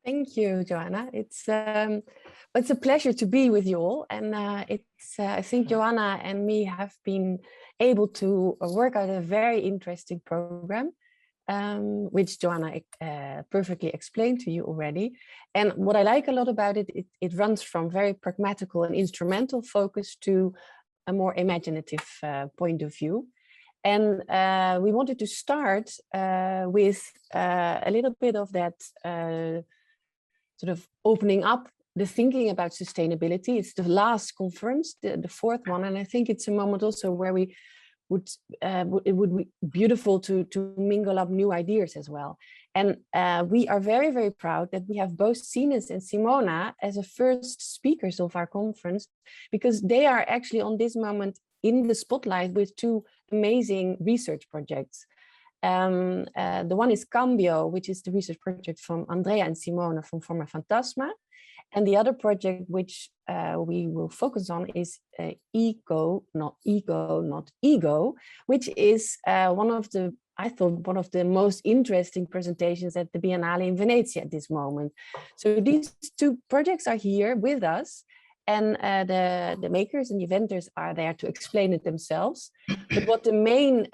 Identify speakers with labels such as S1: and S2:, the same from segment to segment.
S1: Thank you, Joanna. It's a pleasure to be with you all, and I think Joanna and me have been able to work out a very interesting program, which Joanna perfectly explained to you already. And what I like a lot about it, it runs from very pragmatical and instrumental focus to a more imaginative point of view. And we wanted to start with a little bit of that sort of opening up the thinking about sustainability. It's the last conference, the fourth one, and I think it's a moment also where we it would be beautiful to mingle up new ideas as well. And we are very, very proud that we have both Sines and Simona as the first speakers of our conference, because they are actually on this moment in the spotlight with two amazing research projects. The one is Cambio, which is the research project from Andrea and Simona from FormaFantasma. And the other project which we will focus on is Ego, not Ego, which is I thought one of the most interesting presentations at the Biennale in Venezia at this moment. So these two projects are here with us, and the makers and the inventors are there to explain it themselves. But what the main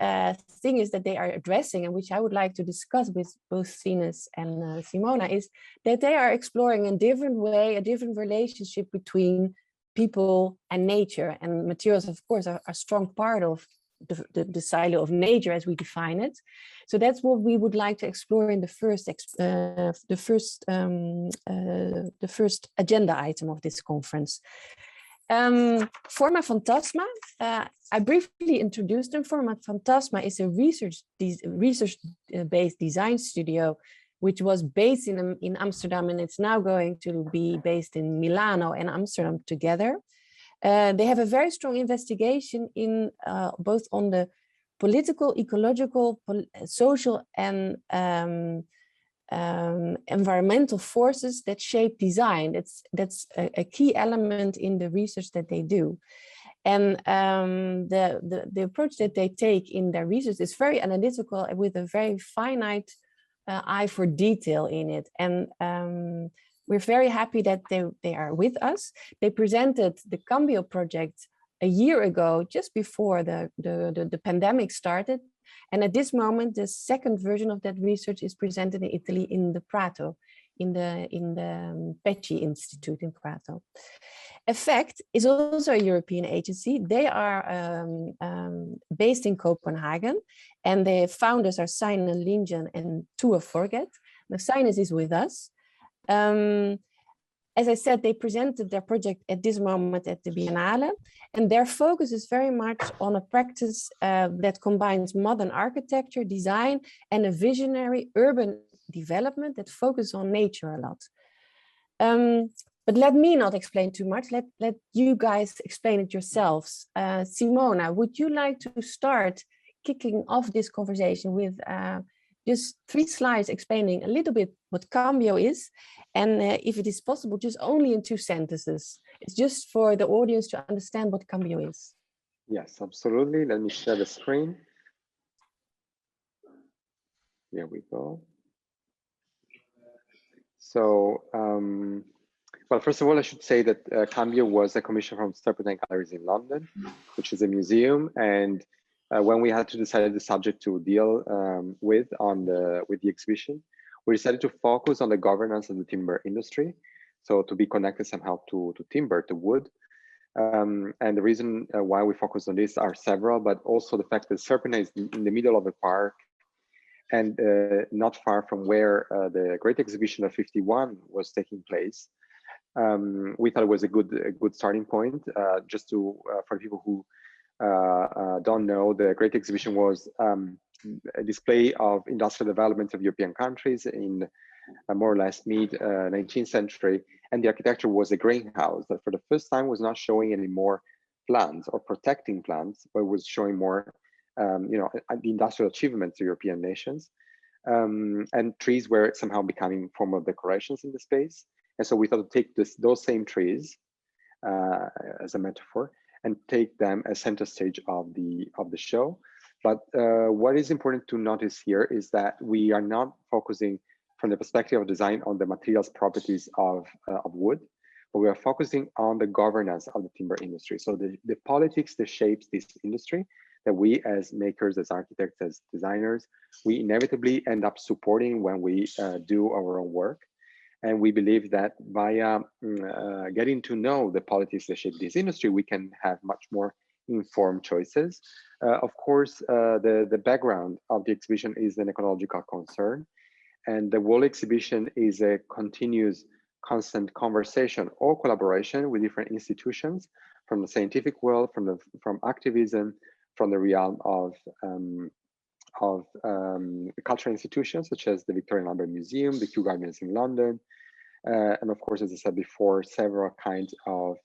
S1: thing is that they are addressing, and which I would like to discuss with both Sines and Simona, is that they are exploring a different way, a different relationship between people and nature. And materials, of course, are a strong part of the silo of nature as we define it. So that's what we would like to explore in the first agenda item of this conference. FormaFantasma, I briefly introduced them. FormaFantasma is a research-based design studio, which was based in Amsterdam, and it's now going to be based in Milano and Amsterdam together. They have a very strong investigation in both on the political, ecological, social, and environmental forces that shape design. That's a key element in the research that they do. And the approach that they take in their research is very analytical with a very finite eye for detail in it. And we're very happy that they are with us. They presented the Cambio project a year ago, just before the pandemic started. And at this moment, the second version of that research is presented in Italy in the Prato, in the Pecci Institute in Prato. EFFEKT is also a European agency. They are based in Copenhagen, and their founders are Sine Lingen and Tua Forget. Now, Sine is with us. As I said, they presented their project at this moment at the Biennale, and their focus is very much on a practice that combines modern architecture, design, and a visionary urban development that focuses on nature a lot. But let me not explain too much. Let you guys explain it yourselves. Simona, would you like to start kicking off this conversation with just 3 slides explaining a little bit what Cambio is, and if it is possible, just only in 2 sentences. It's just for the audience to understand what Cambio is.
S2: Yes, absolutely. Let me share the screen. Here we go. So, well, first of all, I should say that Cambio was a commission from Serpentine Galleries in London, which is a museum, and when we had to decide the subject to deal with the exhibition, we decided to focus on the governance of the timber industry, so to be connected somehow to timber, to wood. And the reason why we focused on this are several, but also the fact that Serpentine is in the middle of the park and not far from where the Great Exhibition of 51 was taking place. We thought it was a good starting point, just to for people who don't know, the Great Exhibition was a display of industrial development of European countries in more or less mid-19th century, and the architecture was a greenhouse that for the first time was not showing any more plants or protecting plants, but was showing more the industrial achievements of European nations, and trees were somehow becoming formal decorations in the space. And so we thought to take those same trees as a metaphor and take them as center stage of the show. But what is important to notice here is that we are not focusing from the perspective of design on the materials properties of wood, but we are focusing on the governance of the timber industry. So the politics that shapes this industry, that we as makers, as architects, as designers, we inevitably end up supporting when we do our own work. And we believe that via getting to know the politics that shape this industry, we can have much more informed choices. Of course, the background of the exhibition is an ecological concern. And the whole exhibition is a continuous, constant conversation or collaboration with different institutions from the scientific world, from activism, from the realm of cultural institutions such as the Victoria and Albert Museum, the Kew Gardens in London, and of course, as I said before, several kinds of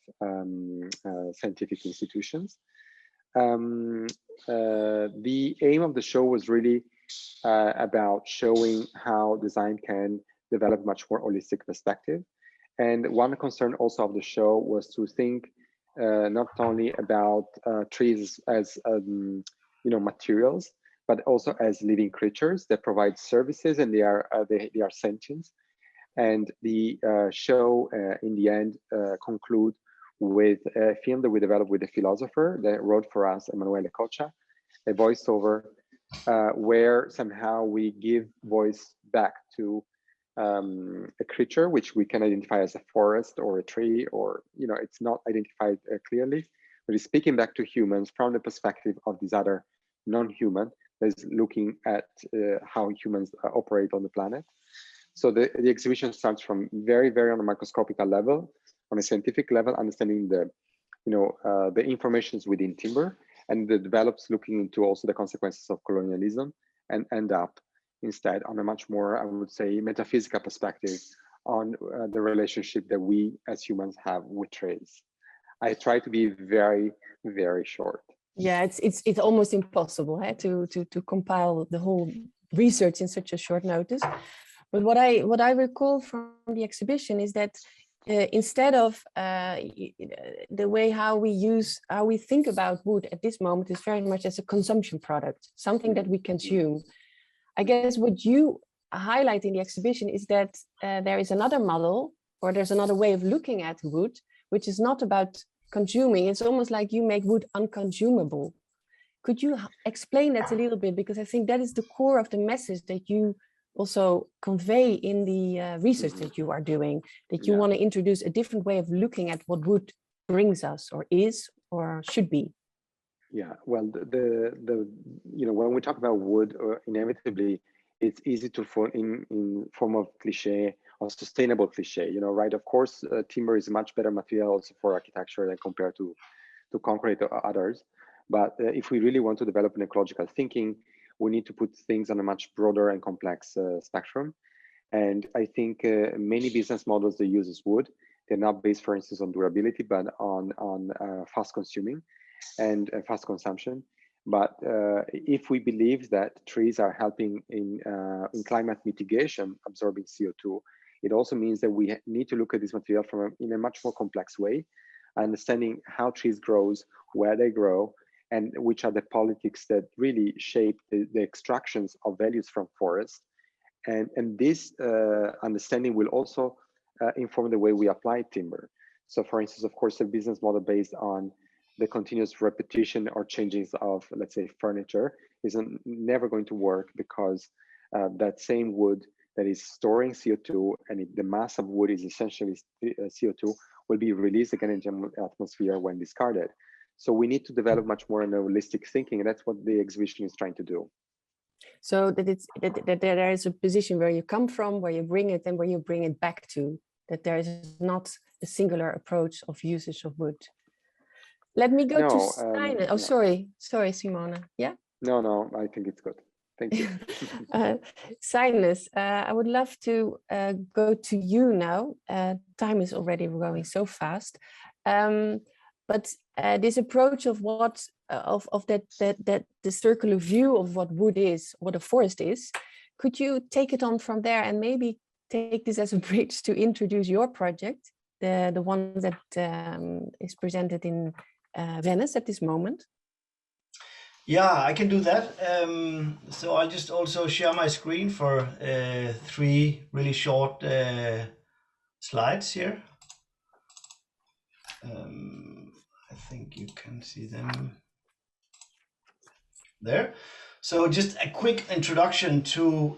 S2: scientific institutions. The aim of the show was really about showing how design can develop much more holistic perspective. And one concern also of the show was to think not only about trees as materials, but also as living creatures that provide services, and they are sentient. And the show in the end conclude with a film that we developed with a philosopher that wrote for us, Emanuele Coccia, a voiceover where somehow we give voice back to a creature which we can identify as a forest or a tree, or it's not identified clearly, but it's speaking back to humans from the perspective of this other non-human that is looking at how humans operate on the planet. So the exhibition starts from very, very on a microscopical level, on a scientific level, understanding the informations within timber, and it develops looking into also the consequences of colonialism, and end up instead on a much more, I would say, metaphysical perspective on the relationship that we as humans have with trees. I try to be very, very short.
S1: Yeah, it's almost impossible to compile the whole research in such a short notice. But what I recall from the exhibition is that instead of the way how we think about wood at this moment is very much as a consumption product, something that we consume. I guess what you highlight in the exhibition is that there is another model, or there's another way of looking at wood, which is not about consuming. It's almost like you make wood unconsumable. Could you explain that a little bit? Because I think that is the core of the message that you also convey in the research that you are doing, that you want to introduce a different way of looking at what wood brings us, or is, or should be.
S2: Yeah, well, when we talk about wood, inevitably it's easy to fall in form of cliche or sustainable cliche, right? Of course, timber is a much better material also for architecture than compared to concrete or others. But if we really want to develop an ecological thinking, we need to put things on a much broader and complex spectrum. And I think many business models that uses wood, they're not based, for instance, on durability, but on fast consuming and fast consumption. But if we believe that trees are helping in climate mitigation, absorbing CO2, it also means that we need to look at this material in a much more complex way, understanding how trees grows, where they grow, and which are the politics that really shape the extractions of values from forests. And this understanding will also inform the way we apply timber. So for instance, of course, a business model based on the continuous repetition or changes of, let's say, furniture is never going to work, because that same wood that is storing CO2, and the mass of wood is essentially CO2, will be released again into the atmosphere when discarded. So we need to develop much more an holistic thinking, and that's what the exhibition is trying to do.
S1: So that there is a position where you come from, where you bring it, and where you bring it back to, that there is not a singular approach of usage of wood. Let me go to Steiner. Oh, sorry, Simona. Yeah?
S2: No, I think it's good. Thank you.
S1: Sinus, I would love to go to you now. Time is already going so fast. But this approach of that the circular view of what wood is, what a forest is, could you take it on from there and maybe take this as a bridge to introduce your project, the one that is presented in Venice at this moment?
S3: Yeah, I can do that. So I'll just also share my screen for 3 really short slides here. I think you can see them there. So just a quick introduction to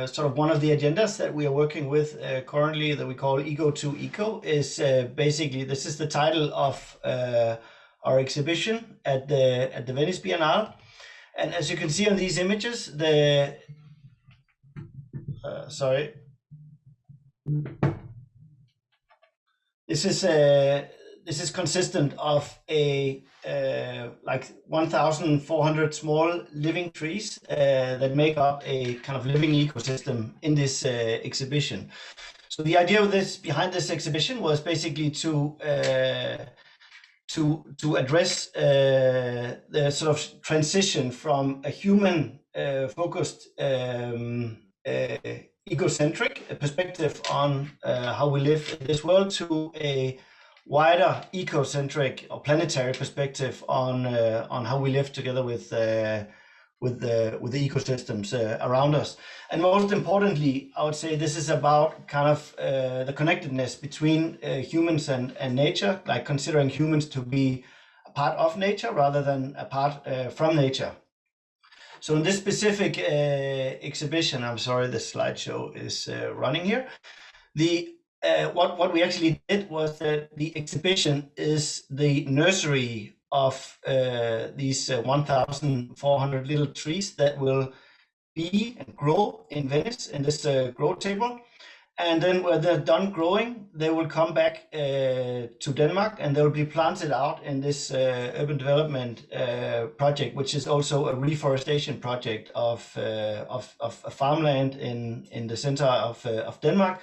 S3: sort of one of the agendas that we are working with currently that we call Ego to Eco is basically, this is the title of our exhibition at the Venice Biennale. And as you can see on these images, this is consistent of a like 1,400 small living trees that make up a kind of living ecosystem in this exhibition. So the idea of behind this exhibition was basically to address the sort of transition from a human focused egocentric perspective on how we live in this world to a wider ecocentric or planetary perspective on how we live together with the ecosystems around us. And most importantly, I would say this is about kind of the connectedness between humans and nature, like considering humans to be a part of nature rather than a part from nature. So in this specific exhibition, I'm sorry, the slideshow is running here. What we actually did was that the exhibition is the nursery of these 1,400 little trees that will be and grow in Venice in this grow table. And then when they're done growing, they will come back to Denmark and they will be planted out in this urban development project, which is also a reforestation project of farmland in the center of Denmark.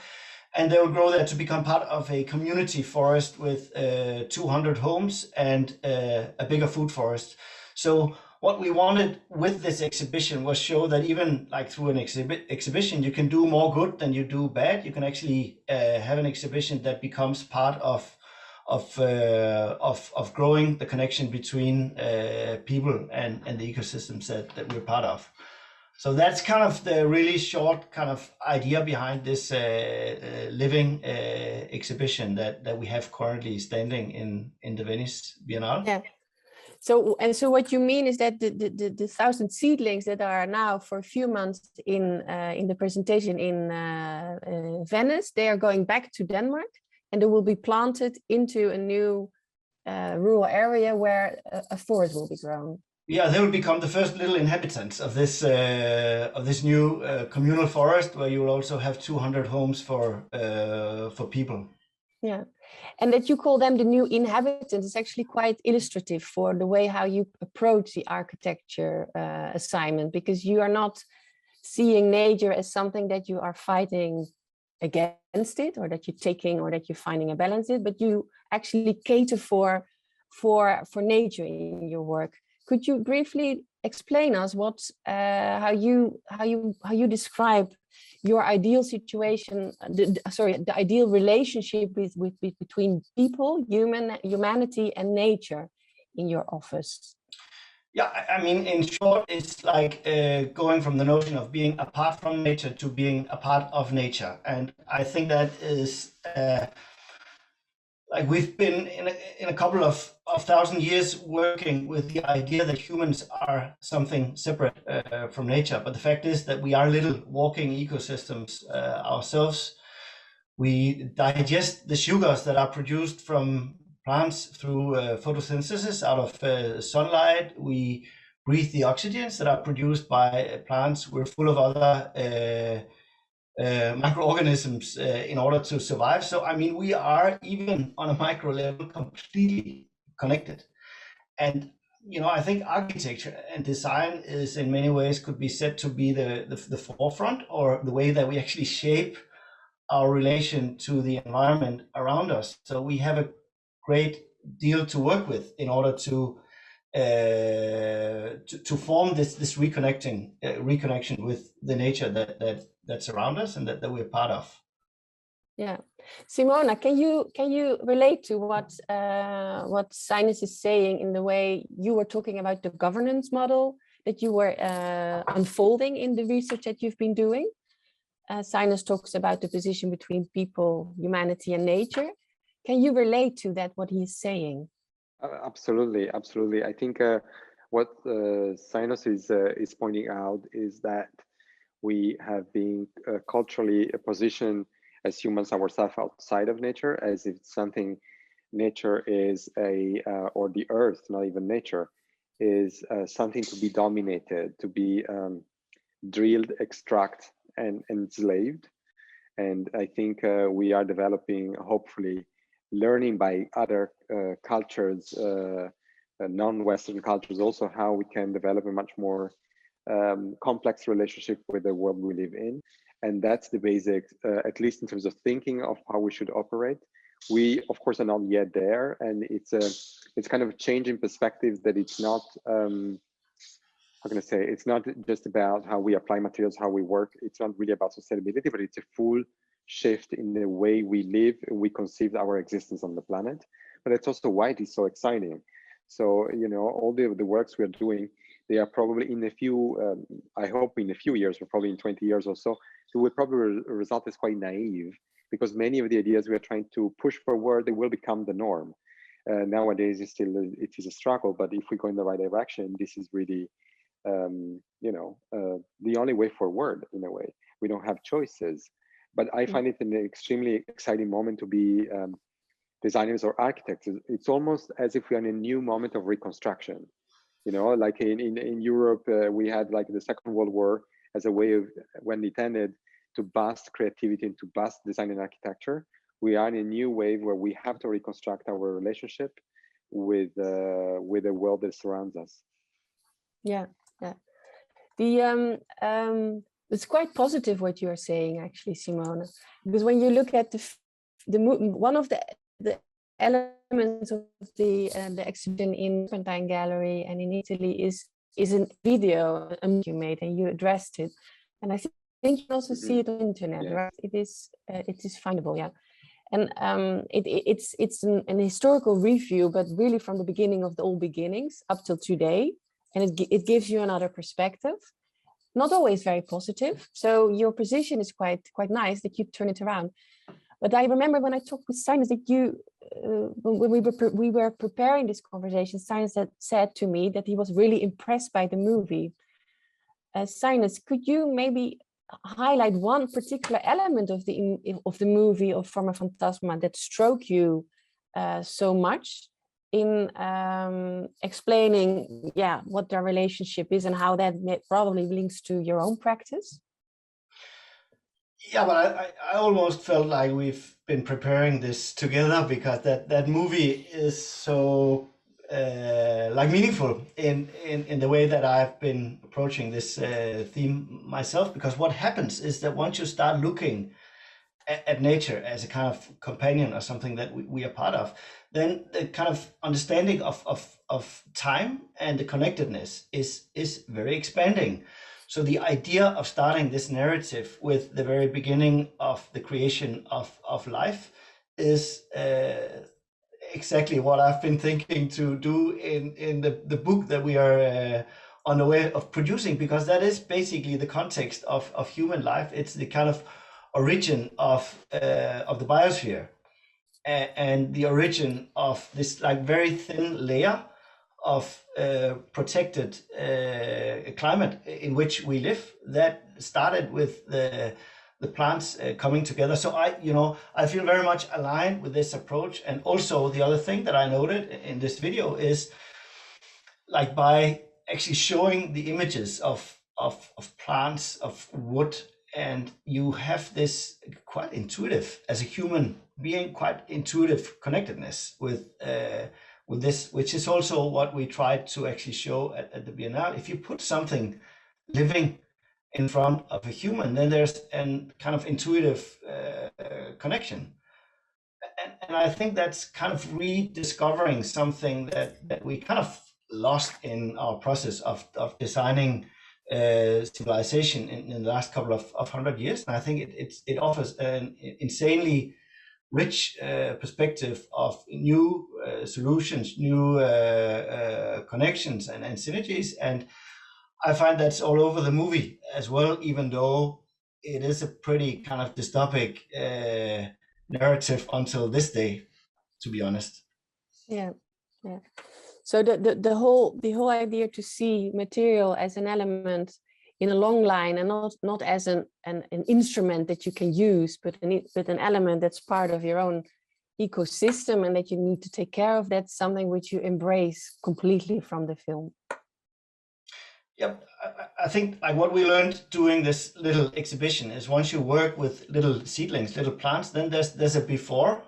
S3: And they will grow there to become part of a community forest with 200 homes and a bigger food forest. So what we wanted with this exhibition was show that even like through an exhibition, you can do more good than you do bad. You can actually have an exhibition that becomes part of growing the connection between people and the ecosystems that we're part of. So that's kind of the really short kind of idea behind this living exhibition that we have currently standing in the Venice Biennale.
S1: Yeah. So what you mean is that the 1,000 seedlings that are now for a few months in the presentation in Venice, they are going back to Denmark and they will be planted into a new rural area where a forest will be grown.
S3: Yeah, they will become the first little inhabitants of this new communal forest, where you will also have 200 homes for people.
S1: Yeah, and that you call them the new inhabitants is actually quite illustrative for the way how you approach the architecture assignment, because you are not seeing nature as something that you are fighting against it, or that you're taking, or that you're finding a balance in, but you actually cater for nature in your work. Could you briefly explain us how you describe your ideal situation, the ideal relationship between people, humanity and nature in your office?
S3: Yeah, I mean, in short, it's like going from the notion of being apart from nature to being a part of nature. And I think that is like we've been in a couple of 1,000 years working with the idea that humans are something separate from nature. But the fact is that we are little walking ecosystems ourselves. We digest the sugars that are produced from plants through photosynthesis out of sunlight. We breathe the oxygens that are produced by plants. We're full of other microorganisms in order to survive. So, I mean, we are, even on a micro level, completely connected. And, you know, I think architecture and design is in many ways could be said to be the forefront, or the way that we actually shape our relation to the environment around us. So we have a great deal to work with in order to form this reconnection with the nature that's around us and that we're part of.
S1: Yeah, Simona, can you relate to what Sinus is saying in the way you were talking about the governance model that you were unfolding in the research that you've been doing? Sinus talks about the position between people, humanity, and nature. Can you relate to that? What he's saying?
S2: Absolutely, absolutely. I think what Sinus is pointing out is that we have been culturally positioned as humans ourselves outside of nature, as if something nature is or the earth, not even nature, is something to be dominated, to be drilled, extract, and enslaved. And I think we are developing, hopefully, learning by other cultures, non-Western cultures, also how we can develop a much more complex relationship with the world we live in. And that's the basic, at least in terms of thinking of how we should operate. We, of course, are not yet there. And it's kind of a change in perspective that it's not, how can I say, it's not just about how we apply materials, how we work. It's not really about sustainability, but it's a full shift in the way we live and we conceive our existence on the planet. But it's also why it is so exciting. So, you know, all the works we are doing, they are probably in a few, I hope in a few years, or probably in 20 years or so, it will probably result as quite naive, because many of the ideas we are trying to push forward, they will become the norm. Nowadays, it is a struggle, but if we go in the right direction, this is really, you know, the only way forward in a way. We don't have choices. But I find it an extremely exciting moment to be designers or architects. It's almost as if we're in a new moment of reconstruction. You know, like in Europe, we had like the Second World War as a way of, when it ended, to bust creativity and to bust design and architecture. We are in a new wave where we have to reconstruct our relationship with the world that surrounds us.
S1: Yeah, yeah. It's quite positive what you are saying, actually, Simona, because when you look at one of the elements of the exhibition in Annemartine Gallery and in Italy is a video you made, and you addressed it, and I think you can also see it on the internet,
S2: Yeah.
S1: right? It is findable, yeah. And it's an historical review, but really from the beginning of the all beginnings up till today, and it gives you another perspective. Not always very positive. So your position is quite nice that you turn it around. But I remember when I talked with Sinus that you, when we were preparing this conversation, Sinus said to me that he was really impressed by the movie. Sinus, could you maybe highlight one particular element of the movie of FormaFantasma that struck you so much in explaining, what their relationship is and how that probably links to your own practice?
S3: Yeah, but I almost felt like we've been preparing this together, because that movie is so like meaningful in the way that I've been approaching this theme myself. Because what happens is that once you start looking at nature as a kind of companion or something that we are part of, then the kind of understanding of time and the connectedness is very expanding. So the idea of starting this narrative with the very beginning of the creation of life is exactly what I've been thinking to do in the book that we are on the way of producing, because that is basically the context of human life. It's the kind of origin of the biosphere, and the origin of this like very thin layer of protected climate in which we live, that started with the plants coming together. So I feel very much aligned with this approach. And also the other thing that I noted in this video is, like, by actually showing the images of plants, of wood, and you have this quite intuitive, as a human being, quite intuitive connectedness with this, which is also what we tried to actually show at the Biennale. If you put something living in front of a human, then there's a kind of intuitive connection. And I think that's kind of rediscovering something that we kind of lost in our process of designing civilization in the last couple of 100 years. And I think it offers an insanely rich perspective of new solutions, new connections and synergies. And I find that's all over the movie as well, even though it is a pretty kind of dystopic narrative until this day, to be honest.
S1: Yeah, yeah. So the whole idea to see material as an element in a long line, and not as an instrument that you can use, but an element that's part of your own ecosystem and that you need to take care of. That's something which you embrace completely from the film.
S3: Yep, I think like what we learned doing this little exhibition is once you work with little seedlings, little plants, then there's a before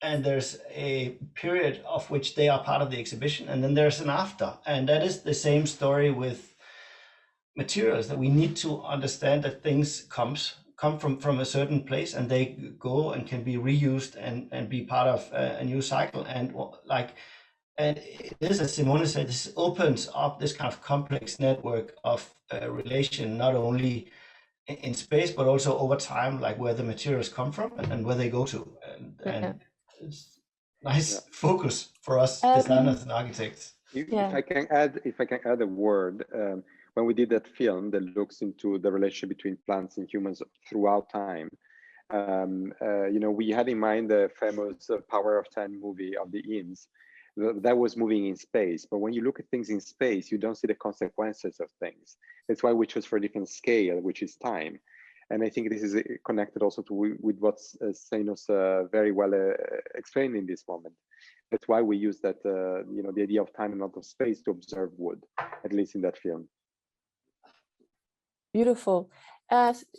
S3: and there's a period of which they are part of the exhibition, and then there's an after. And that is the same story with materials, that we need to understand that things come from a certain place and they go and can be reused and be part of a new cycle. And it is, as Simone said, this opens up this kind of complex network of relation, not only in space, but also over time, like where the materials come from and where they go to. And it's nice focus for us designers and architects.
S2: If I can add a word, when we did that film that looks into the relationship between plants and humans throughout time, we had in mind the famous Power of 10 movie of the Eames that was moving in space. But when you look at things in space, you don't see the consequences of things. That's why we chose for a different scale, which is time. And I think this is connected also with what Steinos very well explained in this moment. That's why we use that, the idea of time and not of space to observe wood, at least in that film.
S1: Beautiful.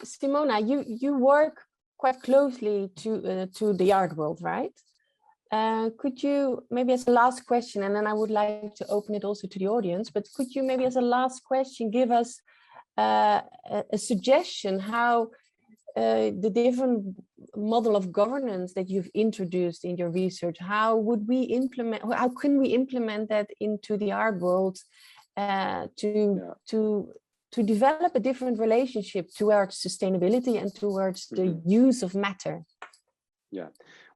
S1: Simona, you work quite closely to the art world, right? Could you maybe as a last question, and then I would like to open it also to the audience, but could you maybe as a last question give us a suggestion how the different model of governance that you've introduced in your research, how can we implement that into the art world to develop a different relationship towards sustainability and towards the use of matter?
S2: Yeah,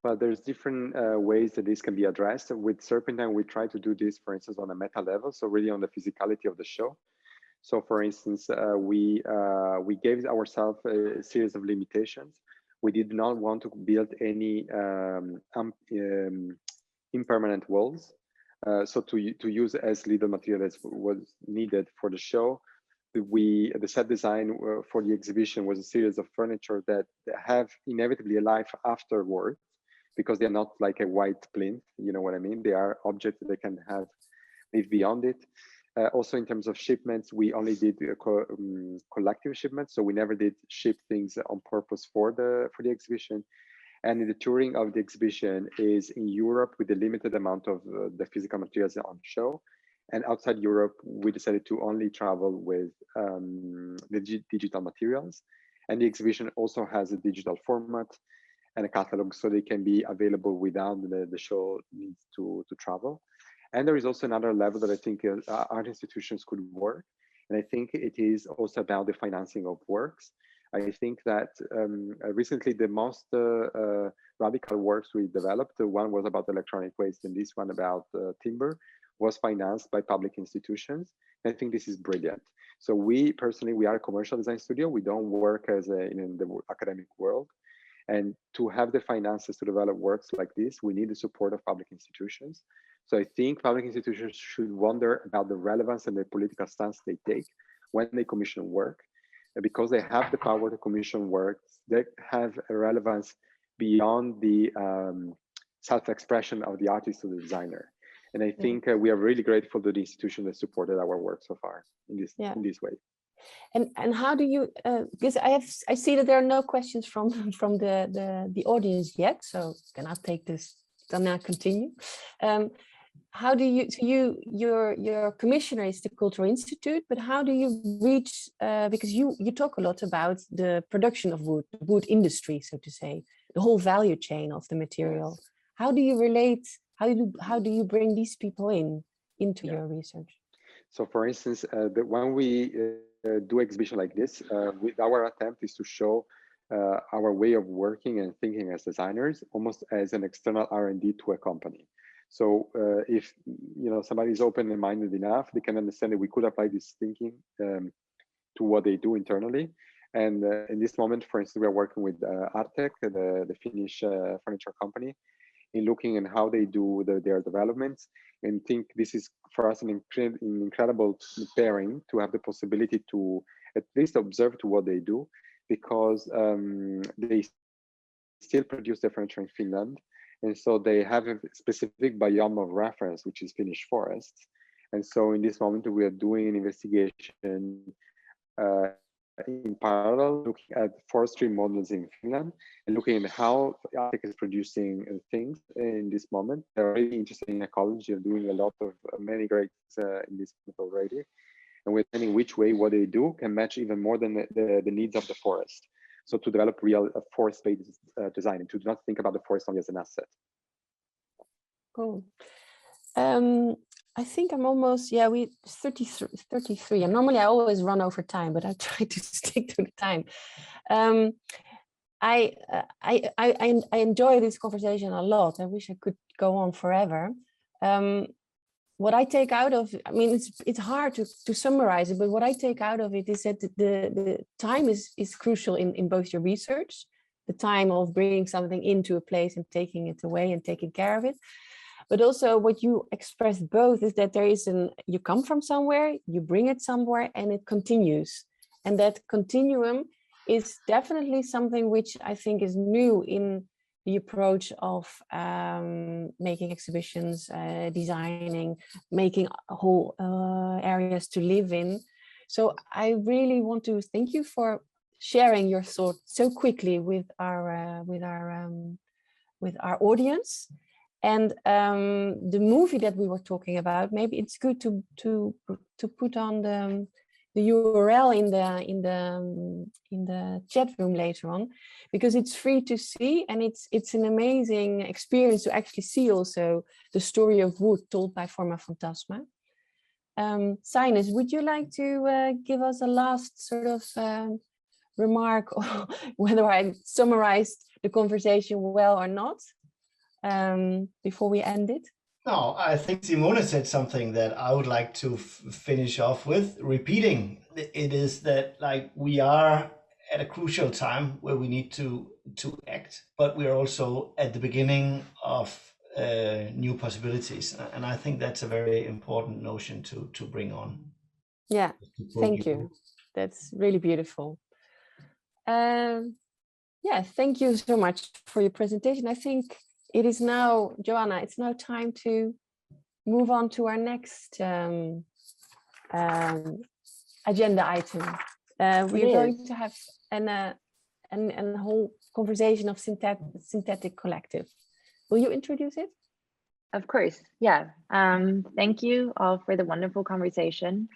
S2: well, there's different ways that this can be addressed. With Serpentine, we try to do this, for instance, on a meta level, so really on the physicality of the show. So, for instance, we gave ourselves a series of limitations. We did not want to build any impermanent walls. So to use as little material as was needed for the show, the set design for the exhibition was a series of furniture that have inevitably a life afterwards, because they're not like a white plinth, you know what I mean? They are objects that can have live beyond it. Also, in terms of shipments, we only did collective shipments, so we never did ship things on purpose for the exhibition. And the touring of the exhibition is in Europe with a limited amount of the physical materials on show. And outside Europe, we decided to only travel with the digital materials. And the exhibition also has a digital format and a catalog, so they can be available without the show needs to travel. And there is also another level that I think art institutions could work. And I think it is also about the financing of works. I think that recently the most radical works we developed, one was about electronic waste and this one about timber, was financed by public institutions. And I think this is brilliant. So we are a commercial design studio. We don't work as in the academic world. And to have the finances to develop works like this, we need the support of public institutions. So I think public institutions should wonder about the relevance and the political stance they take when they commission work, because they have the power to commission works that have a relevance beyond the self-expression of the artist or the designer. And I think we are really grateful to the institution that supported our work so far in this way.
S1: And how do you? Because I see that there are no questions from the audience yet, so can I take this? Can I continue? How do you? So your commissioner is the Cultural Institute, but how do you reach? Because you talk a lot about the production of wood, the wood industry, so to say, the whole value chain of the material. How do you relate? How do you bring these people into your research?
S2: So, for instance, when we do exhibition like this, with our attempt is to show our way of working and thinking as designers, almost as an external R&D to a company. So if somebody is open and minded enough, they can understand that we could apply this thinking to what they do internally. And in this moment, for instance, we are working with Artek, the Finnish furniture company, in looking at how they do their developments, and think this is for us an incredible pairing to have the possibility to at least observe to what they do, because they still produce their furniture in Finland, and so they have a specific biome of reference, which is Finnish forests. And so in this moment, we are doing an investigation in parallel, looking at forestry models in Finland and looking at how Artek is producing things in this moment. They're really interested in ecology and doing a lot of many great in this moment already. And we're learning which way what they do can match even more than the needs of the forest. So to develop real forest-based design, and to not think about the forest only as an asset.
S1: Cool. I think I'm almost, 33. And normally I always run over time, but I try to stick to the time. I enjoy this conversation a lot. I wish I could go on forever. What I take out of, I mean, it's hard to summarize it, but what I take out of it is that the time is crucial in both your research, the time of bringing something into a place and taking it away and taking care of it. But also what you expressed both is that there is you come from somewhere, you bring it somewhere, and it continues. And that continuum is definitely something which I think is new in the approach of making exhibitions, designing, making whole areas to live in. So I really want to thank you for sharing your thoughts so quickly with our audience. And the movie that we were talking about, maybe it's good to put on the URL in the chat room later on, because it's free to see, and it's an amazing experience to actually see also the story of wood told by FormaFantasma. Sinus, would you like to give us a last sort of remark, whether I summarized the conversation well or not? Before we end it?
S3: No, I think Simone said something that I would like to finish off with, repeating. It is that, like, we are at a crucial time where we need to act, but we are also at the beginning of new possibilities, and I think that's a very important notion to bring on.
S1: Yeah, thank you. That's really beautiful. Yeah, thank you so much for your presentation. I think it is now, Joanna, it's now time to move on to our next agenda item. We're going to have a whole conversation of synthetic collective. Will you introduce it?
S4: Of course, yeah. Thank you all for the wonderful conversation.